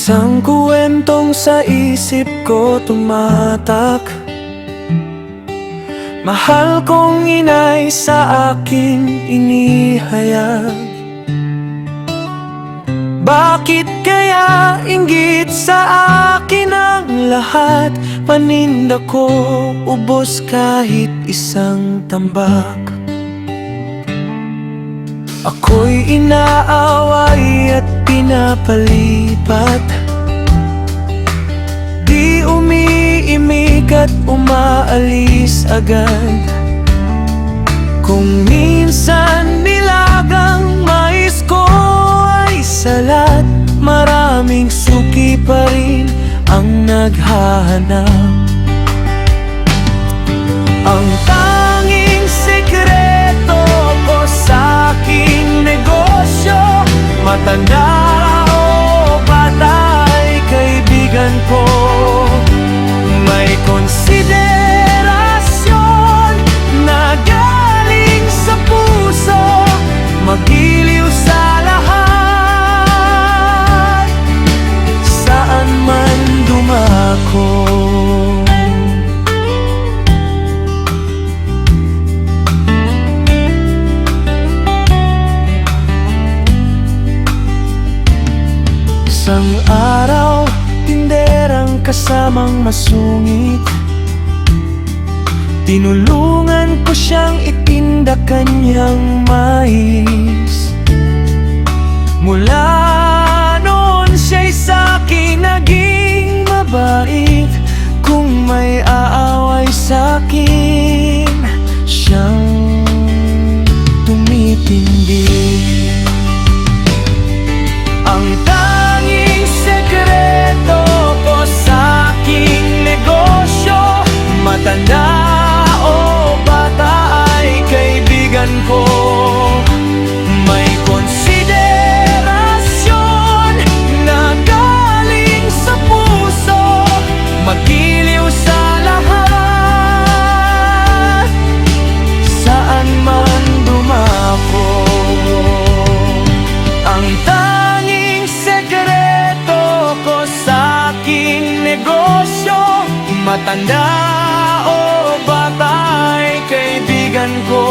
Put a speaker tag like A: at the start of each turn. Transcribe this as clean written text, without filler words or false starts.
A: Isang kwentong sa isip ko tumatak. Mahal kong inay sa akin inihayag. Bakit kaya inggit sa akin ang lahat? Paninda ko ubos kahit isang tambak. Ako'y inaaway at pinapalipat. Di umiimik at umaalis agad. Kung minsan nilagang mais ko ay salat, maraming suki pa rin ang naghahanap. Ang tanging sekreto ko sa aking negosyo, matanda o bata ay kaibigan ko. May konsiderasyon na galing sa puso, magiliw sa lahat, saan man dumako. Isang araw, tinderang kasamang masungit, tinulungan ko siyang itinda kanyang mais. Mula noon siya'y sa'kin naging mabait. Kung may aaway sa'kin, siyang tumitindi. Ang tanging sekreto ko sa aking negosyo, matanda o bata ay kaibigan ko. May konsiderasyon na galing sa puso, magiliw sa lahat, saan man dumako. Ang tanging sekreto ko sa aking negosyo, matanda o bata ay kaibigan ko.